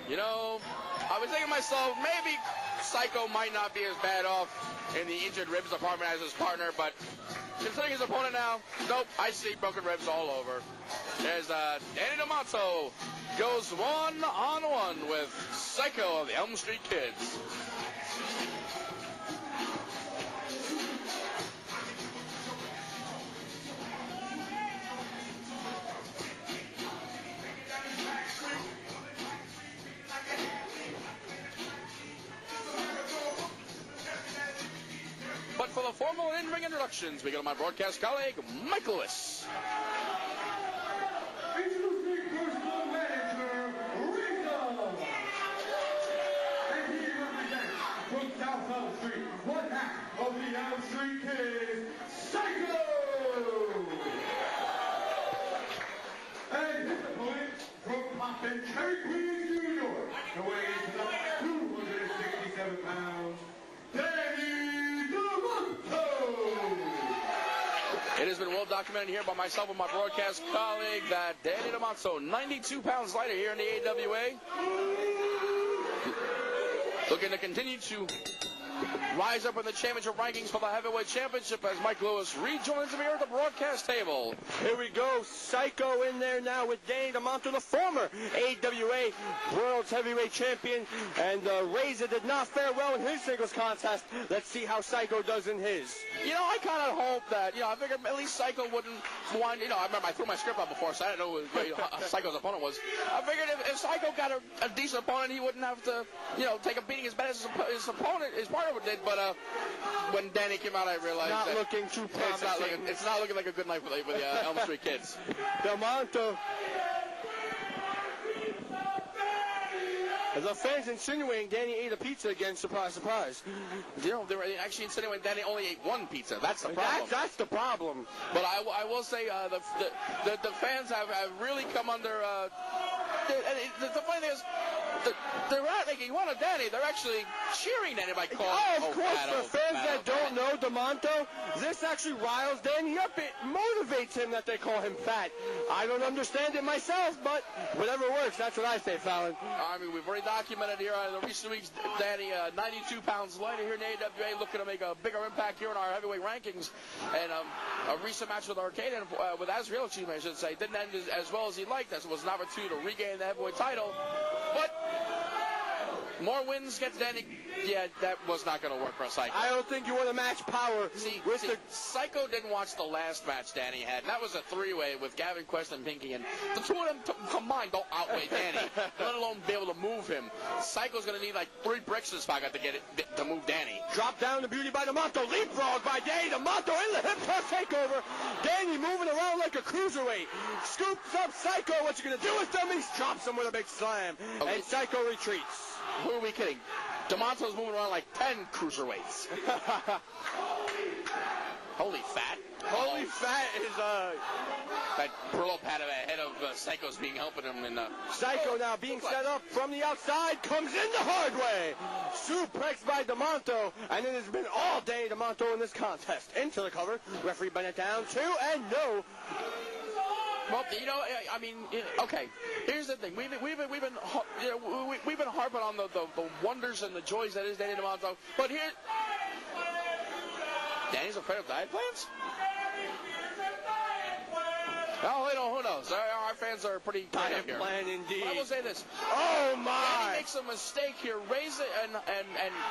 You know, I was thinking to myself, maybe Psycho might not be as bad off in the injured ribs department as his partner, but considering his opponent now, nope, I see broken ribs all over. There's Danny DeManto goes one-on-one with Psycho of the Elm Street Kids. But for the formal in-ring introductions, we go to my broadcast colleague, Mike Lewis. Introducing personal manager, Rico. And he represents from South Elm Street, one half of the Elm Street Kids, Psycho. And his opponent from Compton, Cherry Queens, New York, the weight is up 267 pounds, Danny DeManto. It has been well documented here by myself and my broadcast colleague that Danny DeManto, 92 pounds lighter here in the AWA, looking to continue to rise up in the championship rankings for the heavyweight championship as Mike Lewis rejoins me here at the broadcast table. Here we go, Psycho in there now with Danny DeManto, the former AWA World's Heavyweight Champion, and Razor did not fare well in his singles contest. Let's see how Psycho does in his. You know, I kind of hope that, I figured at least Psycho wouldn't want, I remember I threw my script out before, so I didn't know who Psycho's opponent was. I figured if Psycho got a decent opponent, he wouldn't have to, take a beating as bad as his opponent, his partner did, but when Danny came out, I realized not that looking too promising. it's not looking like a good night for the Elm Street Kids. DeManto. The fans insinuating Danny ate a pizza again, surprise, surprise. They were actually insinuating Danny only ate one pizza. That's the problem. That's the problem. But I will say the fans have really come under. The funny thing is, they're not making fun of Danny. They're actually cheering Danny by calling. Oh, of course, for fans that don't know DeManto, this actually riles Danny up. It motivates him that they call him fat. I don't understand it myself, but whatever works, that's what I say, Fallon. I mean, we've already documented here in the recent weeks, Danny, 92 pounds lighter here in the AWA, looking to make a bigger impact here in our heavyweight rankings. And a recent match with Arcade, with Azrael, I should say, didn't end as well as he liked. That was an opportunity to regain the heavyweight title. But more wins gets Danny. Yeah, that was not going to work for Psycho. I don't think you want to match power. See, Psycho didn't watch the last match Danny had, and that was a three-way with Gavin Quest and Pinky, and the two of them combined don't outweigh Danny, let alone be able to move him. Psycho's going to need like 3 bricks in his pocket to move Danny. Drop down the beauty by DeManto, leapfrog by Danny DeManto in the hip toss takeover. Danny moving around like a cruiserweight. Scoops up Psycho. What you going to do with him? He drops him with a big slam, and Psycho retreats. Who are we kidding? DeManto's moving around like 10 cruiserweights. Holy fat. Holy fat is that Brillo pad ahead of Psycho's being helping him in Psycho now being set up from the outside, comes in the hard way. Suplex by DeManto, and it has been all day DeManto in this contest. Into the cover, referee Bennett down 2, and no. Well, I mean, okay. Here's the thing: we've been harping on the wonders and the joys that is Danny DeManto, but here, Danny's afraid of diet plans. Oh, who knows? Our fans are pretty diet here. Plan indeed. I will say this. Oh my! Danny makes a mistake here. Razor and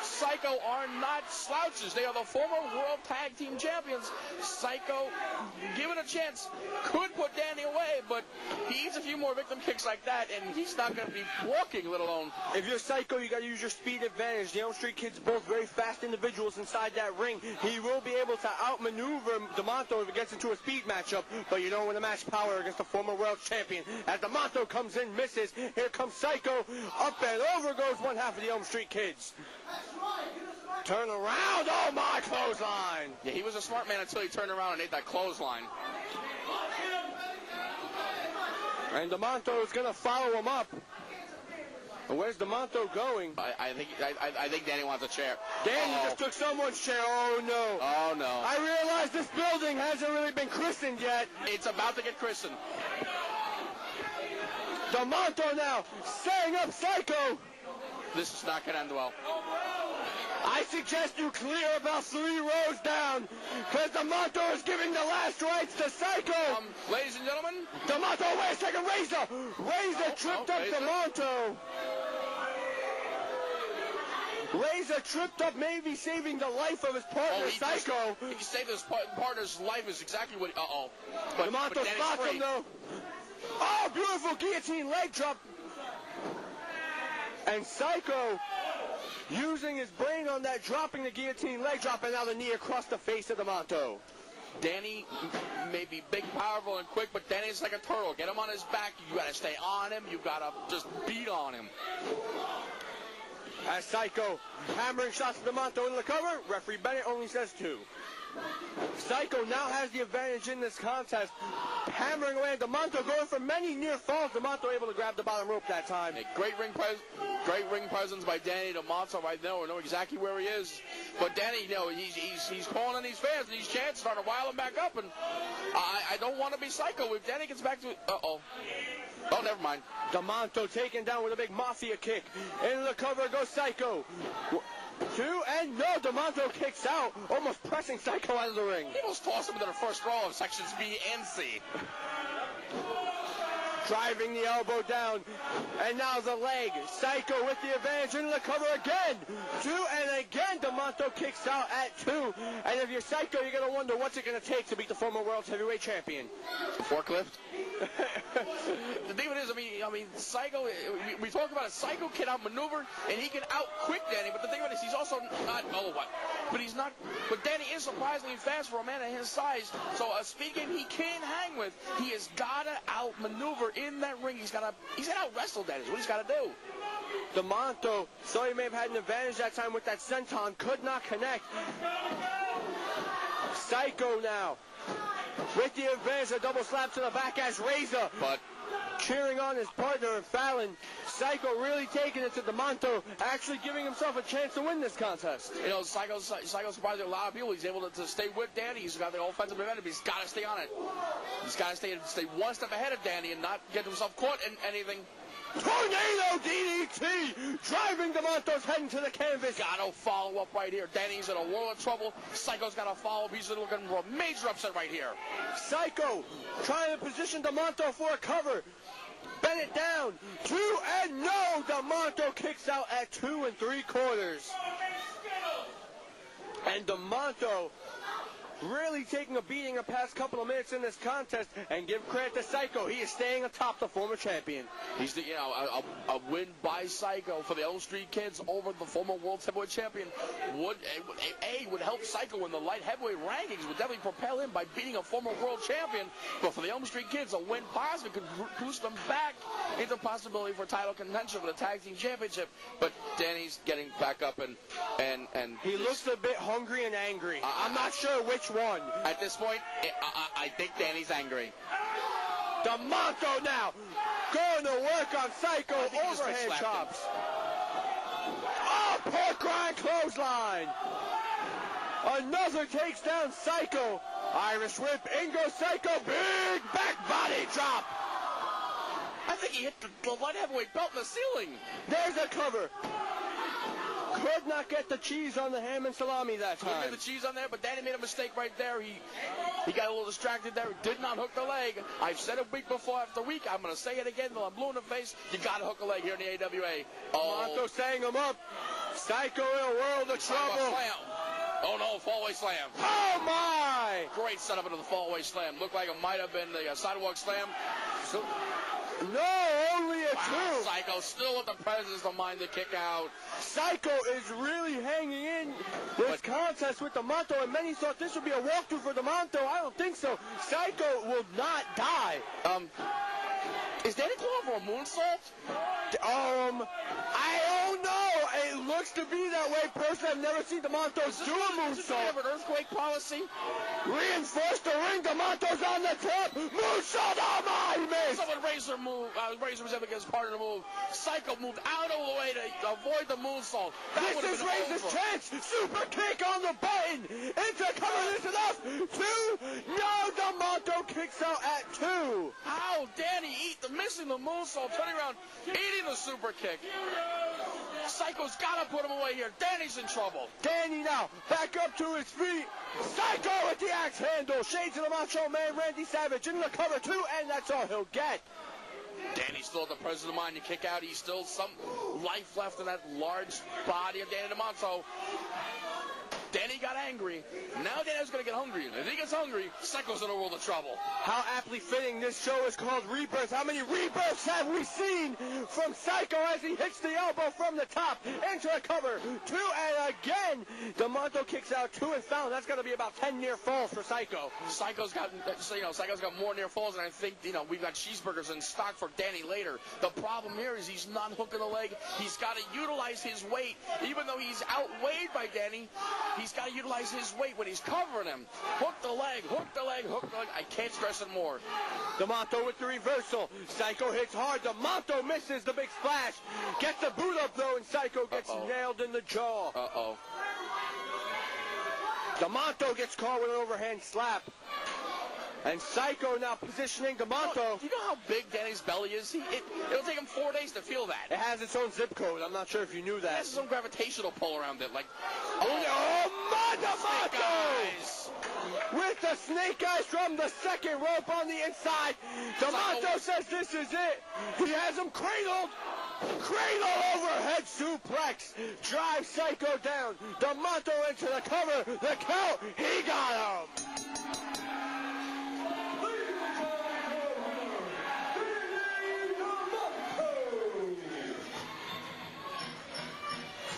Psycho are not slouches. They are the former World Tag Team Champions. Psycho, given a chance, could put Danny away, but he eats a few more victim kicks like that, and he's not going to be walking, let alone. If you're Psycho, you got to use your speed advantage. The Elm Street Kids both very fast individuals inside that ring. He will be able to outmaneuver DeManto if it gets into a speed matchup, but you don't want to match power against the former world champion. As DeManto comes in, misses. Here comes Psycho. Up and over goes one half of the Elm Street Kids. Turn around. Oh my, clothesline. Yeah, he was a smart man until he turned around and ate that clothesline. And DeManto is going to follow him up. And where's DeManto going? I think Danny wants a chair. Danny just took someone's chair. Oh, no. Oh, no. I realize this building hasn't really been christened yet. It's about to get christened. DeManto now setting up Psycho. This is not going to end well. I suggest you clear about 3 rows down, because DeManto is giving the last rites to Psycho. Ladies and gentlemen. DeManto, wait a second, Razor tripped up Razor. DeManto. Razor tripped up, maybe saving the life of his partner, Psycho. He saved his partner's life is exactly what, But DeManto spots him, though. Oh, beautiful guillotine leg drop. And Psycho using his brain on that, dropping the guillotine leg drop, and now the knee across the face of DeManto. Danny may be big, powerful, and quick, but Danny's like a turtle. Get him on his back. You got to stay on him. You got to just beat on him. As Psycho hammering shots to DeManto in the cover, referee Bennett only says 2. Psycho now has the advantage in this contest, hammering away at DeManto, going for many near falls. DeManto able to grab the bottom rope that time. A great ring presence by Danny DeManto right now. We know exactly where he is. But Danny, he's calling in these fans, and these chants starting to rile him back up. And I don't want to be Psycho. If Danny gets back to it, oh, never mind. DeManto taken down with a big mafia kick. Into the cover goes Psycho. 2, and no, DeManto kicks out, almost pressing Psycho out of the ring. He almost tossed him into the first row of sections B and C. Driving the elbow down, and now the leg. Psycho with the advantage into the cover again. 2, and again DeManto kicks out at 2. And if you're Psycho, you're going to wonder what's it going to take to beat the former world heavyweight champion. Forklift. The thing is, I mean, Psycho. We talk about it. Psycho can outmaneuver and he can outquick Danny. But the thing about it is, he's also not. But he's not. But Danny is surprisingly fast for a man of his size. So a speed game he can hang with. He has got to outmaneuver in that ring. He's got to out wrestle Danny. Is what he's got to do. DeManto, so he may have had an advantage that time with that senton, could not connect. Psycho now with the advantage, a double slap to the back as Razor. But cheering on his partner Fallon. Psycho really taking it to DeManto, actually giving himself a chance to win this contest. You know, Psycho's surprising a lot of people. He's able to stay with Danny. He's got the offensive advantage, but he's got to stay on it. He's got to stay one step ahead of Danny and not get himself caught in anything. Tornado DDT, driving DeManto's head into the canvas. Got to follow up right here. Danny's in a world of trouble. Psycho's got to follow up. He's looking for a major upset right here. Psycho trying to position DeManto for a cover. Bennett down. 2, and no. DeManto kicks out at 2 3/4. And DeManto really taking a beating the past couple of minutes in this contest, and give credit to Psycho. He is staying atop the former champion. He's a win by Psycho for the Elm Street Kids over the former world heavyweight champion would help Psycho in the light heavyweight rankings, would definitely propel him by beating a former world champion. But for the Elm Street Kids, a win positive could boost them back into possibility for title contention for the tag team championship. But Danny's getting back up and he looks a bit hungry and angry. I'm not sure which one. At this point, I think Danny's angry. DeManto now going to work on Psycho, overhand chops. Oh, pork rind clothesline. Another takes down Psycho. Irish whip, in goes Psycho, big back body drop. I think he hit the light heavyweight belt in the ceiling. There's a cover. Could not get the cheese on the ham and salami that time. Couldn't get the cheese on there, but Danny made a mistake right there. He got a little distracted there. He did not hook the leg. I've said it week before after week. I'm going to say it again until I'm blue in the face. You got to hook a leg here in the AWA. DeManto setting him up. Psycho in a world of trouble. Slam. Oh no, fallaway slam. Oh my! Great setup into the fallaway slam. Looked like it might have been the sidewalk slam. No, only a 2. Psycho still with the presence of mind to kick out. Psycho is really hanging in this contest with DeManto, and many thought this would be a walkthrough for DeManto. I don't think so. Psycho will not die. Is Danny calling for a moonsault? I don't know. it looks to be that way. Personally, I've never seen DeManto do a moonsault. An earthquake policy. Reinforce the ring. DeManto's on the top. Moonsault. Oh my, he missed. Someone Razor was up against part of the move. Psycho moved out of the way to avoid the moonsault. This is Razor's chance. Super kick on the button. Into cover. This enough. 2. No, DeManto kicks out at 2. How Danny missing the moonsault, turning around, eating the super kick. Psycho's got to put him away here. Danny's in trouble. Danny now back up to his feet. Psycho with the axe handle. Shades of the Macho Man, Randy Savage into the cover 2, and that's all he'll get. Danny's still at the presence of mind to kick out. He's still some life left in that large body of Danny DeManto. Danny got angry. Now Danny's going to get hungry. If he gets hungry, Psycho's in a world of trouble. How aptly fitting this show is called Rebirth. How many rebirths have we seen from Psycho as he hits the elbow from the top into the cover? 2, and again, DeManto kicks out 2 and foul. That's going to be about 10 near falls for Psycho. Psycho's got more near falls, and I think, we've got cheeseburgers in stock for Danny later. The problem here is he's not hooking the leg. He's got to utilize his weight. Even though he's outweighed by Danny, he's got to utilize his weight when he's covering him. Hook the leg, hook the leg, hook the leg. I can't stress it more. DeManto with the reversal. Psycho hits hard. DeManto misses the big splash. Gets the boot up, though, and Psycho gets nailed in the jaw. Uh-oh. DeManto gets caught with an overhand slap. And Psycho now positioning DeManto. You know how big Danny's belly is? It'll take him 4 days to feel that. It has its own zip code. I'm not sure if you knew that. It has its own gravitational pull around it. Like, DeManto! With the snake eyes from the second rope on the inside. DeManto says this is it. He has him cradled. Cradle overhead suplex. Drives Psycho down. DeManto into the cover. The count. He got him.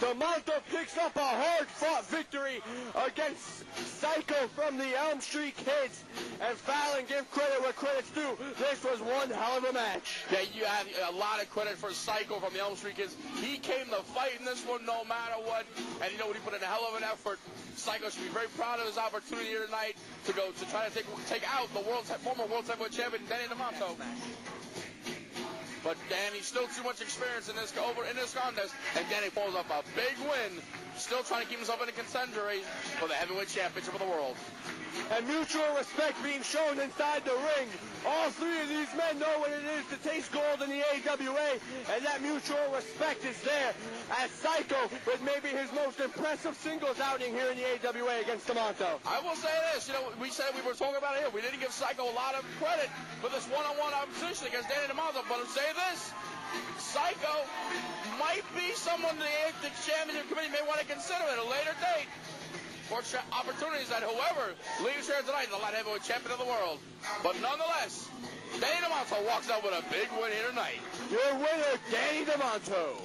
DeManto picks up a hard-fought victory against Psycho from the Elm Street Kids. And Fallon, give credit where credit's due. This was one hell of a match. Yeah, you have a lot of credit for Psycho from the Elm Street Kids. He came to fight in this one no matter what. And he put in a hell of an effort. Psycho should be very proud of his opportunity here tonight to try to take out the former World Heavyweight Champion, Danny DeManto. But Danny's still too much experience in this contest, and Danny pulls up a big win, still trying to keep himself in a contender race for the heavyweight championship of the world. And mutual respect being shown inside the ring. All 3 of these men know what it is to taste gold in the AWA, and that mutual respect is there. As Psycho with maybe his most impressive singles outing here in the AWA against DeManto. I will say this, we said we were talking about it here. We didn't give Psycho a lot of credit for this one-on-one opposition against Danny DeManto, but I'll say this. Psycho might be someone the championship committee may want to consider at a later date for opportunities that whoever leaves here tonight is the light heavyweight champion of the world. But nonetheless, Danny DeManto walks out with a big win here tonight. Your winner, Danny DeManto.